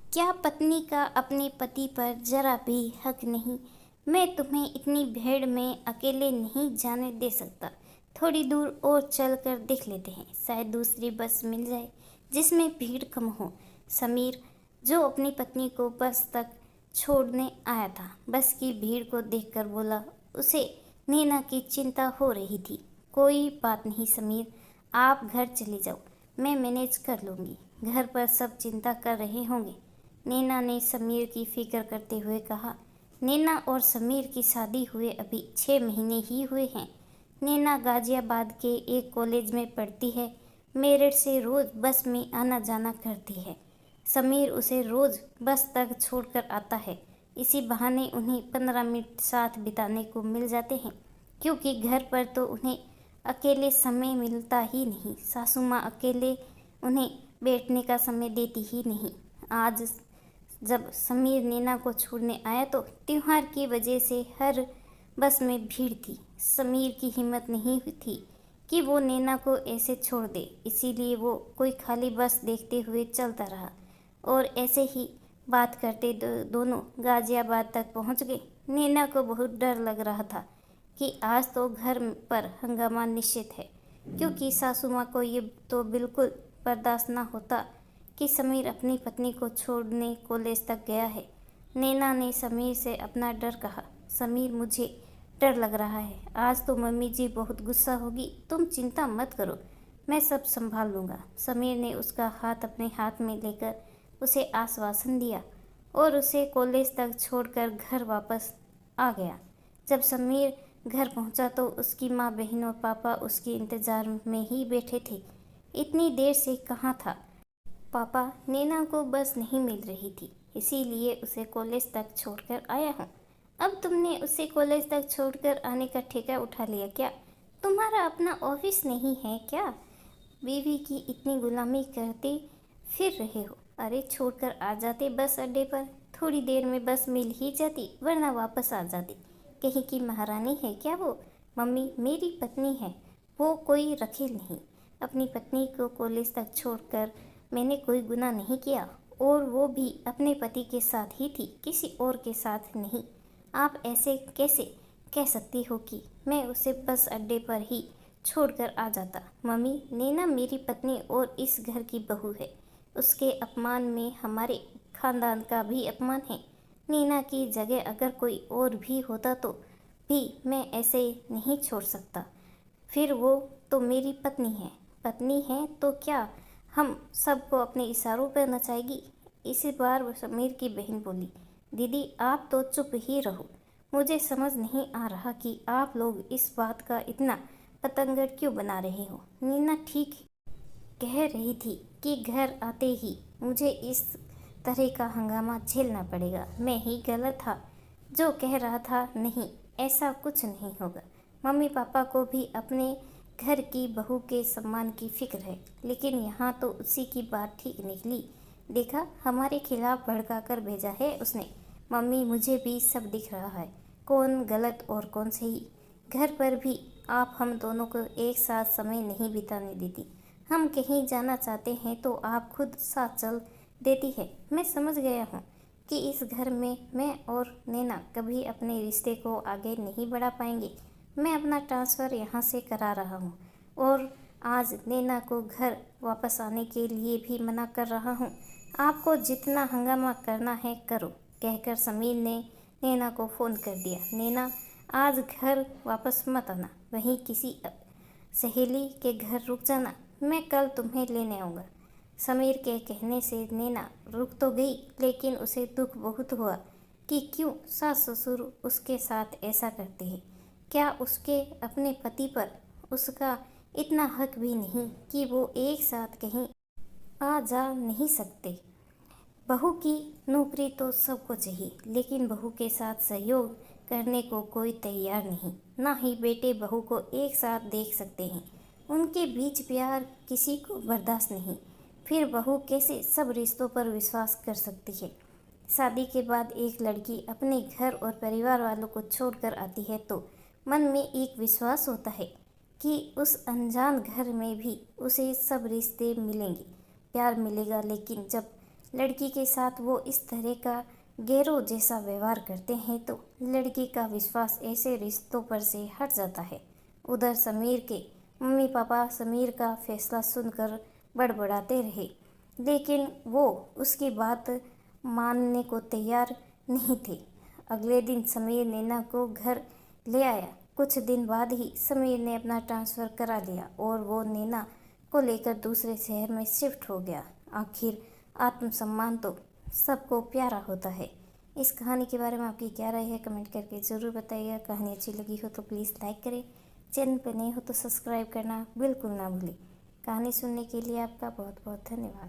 क्या पत्नी का अपने पति पर जरा भी हक नहीं। मैं तुम्हें इतनी भीड़ में अकेले नहीं जाने दे सकता। थोड़ी दूर और चल कर देख लेते हैं, शायद दूसरी बस मिल जाए जिसमें भीड़ कम हो। समीर, जो अपनी पत्नी को बस तक छोड़ने आया था, बस की भीड़ को देखकर बोला। उसे नैना की चिंता हो रही थी। कोई बात नहीं समीर, आप घर चले जाओ, मैं मैनेज कर लूँगी। घर पर सब चिंता कर रहे होंगे, नैना ने समीर की फिक्र करते हुए कहा। नैना और समीर की शादी हुए अभी 6 महीने ही हुए हैं। नैना गाजियाबाद के एक कॉलेज में पढ़ती है। मेरठ से रोज़ बस में आना जाना करती है। समीर उसे रोज़ बस तक छोड़कर आता है। इसी बहाने उन्हें 15 मिनट साथ बिताने को मिल जाते हैं, क्योंकि घर पर तो उन्हें अकेले समय मिलता ही नहीं। सासू माँ अकेले उन्हें बैठने का समय देती ही नहीं। आज जब समीर नैना को छोड़ने आया तो त्योहार की वजह से हर बस में भीड़ थी। समीर की हिम्मत नहीं थी कि वो नैना को ऐसे छोड़ दे, इसीलिए वो कोई खाली बस देखते हुए चलता रहा और ऐसे ही बात करते दोनों गाजियाबाद तक पहुंच गए। नैना को बहुत डर लग रहा था कि आज तो घर पर हंगामा निश्चित है, क्योंकि सासू माँ को ये तो बिल्कुल बर्दाश्त ना होता कि समीर अपनी पत्नी को छोड़ने कॉलेज तक गया है। नैना ने समीर से अपना डर कहा। समीर, मुझे डर लग रहा है, आज तो मम्मी जी बहुत गुस्सा होगी। तुम चिंता मत करो, मैं सब संभाल लूँगा। समीर ने उसका हाथ अपने हाथ में लेकर उसे आश्वासन दिया और उसे कॉलेज तक छोड़कर घर वापस आ गया। जब समीर घर पहुंचा तो उसकी माँ, बहन और पापा उसके इंतजार में ही बैठे थे। इतनी देर से कहाँ था पापा? नैना को बस नहीं मिल रही थी, इसीलिए उसे कॉलेज तक छोड़कर आया हूँ। अब तुमने उसे कॉलेज तक छोड़कर आने का ठेका उठा लिया क्या? तुम्हारा अपना ऑफिस नहीं है क्या? बीवी की इतनी गुलामी करते फिर रहे हो। अरे छोड़कर आ जाते बस अड्डे पर, थोड़ी देर में बस मिल ही जाती, वरना वापस आ जाती। कहीं की महारानी है क्या वो? मम्मी, मेरी पत्नी है, वो कोई रखेल नहीं। अपनी पत्नी को कॉलेज तक छोड़कर मैंने कोई गुनाह नहीं किया, और वो भी अपने पति के साथ ही थी, किसी और के साथ नहीं। आप ऐसे कैसे कह सकती हो कि मैं उसे बस अड्डे पर ही छोड़कर आ जाता? मम्मी, नैना मेरी पत्नी और इस घर की बहू है। उसके अपमान में हमारे खानदान का भी अपमान है। नैना की जगह अगर कोई और भी होता तो भी मैं ऐसे नहीं छोड़ सकता। फिर वो तो मेरी पत्नी है। पत्नी है तो क्या हम सबको अपने इशारों पर नचाएगी? इसी बार समीर की बहन बोली। दीदी, आप तो चुप ही रहो। मुझे समझ नहीं आ रहा कि आप लोग इस बात का इतना पतंगड़ क्यों बना रहे हो। नीना ठीक कह रही थी कि घर आते ही मुझे इस तरह का हंगामा झेलना पड़ेगा। मैं ही गलत था जो कह रहा था नहीं, ऐसा कुछ नहीं होगा। मम्मी पापा को भी अपने घर की बहू के सम्मान की फिक्र है, लेकिन यहाँ तो उसी की बात ठीक निकली। देखा, हमारे खिलाफ भड़का कर भेजा है उसने। मम्मी, मुझे भी सब दिख रहा है, कौन गलत और कौन सही। घर पर भी आप हम दोनों को एक साथ समय नहीं बिताने देती। हम कहीं जाना चाहते हैं तो आप खुद साथ चल देती है। मैं समझ गया हूँ कि इस घर में मैं और नैना कभी अपने रिश्ते को आगे नहीं बढ़ा पाएंगे। मैं अपना ट्रांसफ़र यहाँ से करा रहा हूँ और आज नैना को घर वापस आने के लिए भी मना कर रहा हूँ। आपको जितना हंगामा करना है करो, कहकर समीर ने नैना को फ़ोन कर दिया। नैना, आज घर वापस मत आना, वहीं किसी सहेली के घर रुक जाना, मैं कल तुम्हें लेने आऊँगा। समीर के कहने से नैना रुक तो गई, लेकिन उसे दुख बहुत हुआ कि क्यों सास ससुर उसके साथ ऐसा करते हैं। क्या उसके अपने पति पर उसका इतना हक भी नहीं कि वो एक साथ कहीं आ जा नहीं सकते? बहू की नौकरी तो सबको चाहिए, लेकिन बहू के साथ सहयोग करने को कोई तैयार नहीं। ना ही बेटे बहू को एक साथ देख सकते हैं। उनके बीच प्यार किसी को बर्दाश्त नहीं। फिर बहू कैसे सब रिश्तों पर विश्वास कर सकती है? शादी के बाद एक लड़की अपने घर और परिवार वालों को छोड़कर आती है तो मन में एक विश्वास होता है कि उस अनजान घर में भी उसे सब रिश्ते मिलेंगे, प्यार मिलेगा। लेकिन जब लड़की के साथ वो इस तरह का गैरों जैसा व्यवहार करते हैं तो लड़की का विश्वास ऐसे रिश्तों पर से हट जाता है। उधर समीर के मम्मी पापा समीर का फैसला सुनकर बड़बड़ाते रहे, लेकिन वो उसकी बात मानने को तैयार नहीं थे। अगले दिन समीर नैना को घर ले आया। कुछ दिन बाद ही समीर ने अपना ट्रांसफ़र करा लिया और वो नैना को लेकर दूसरे शहर में शिफ्ट हो गया। आखिर आत्मसम्मान तो सबको प्यारा होता है। इस कहानी के बारे में आपकी क्या राय है, कमेंट करके ज़रूर बताइएगा। कहानी अच्छी लगी हो तो प्लीज़ लाइक करें, चैनल पर नए हो तो सब्सक्राइब करना बिल्कुल ना भूलें। कहानी सुनने के लिए आपका बहुत बहुत धन्यवाद।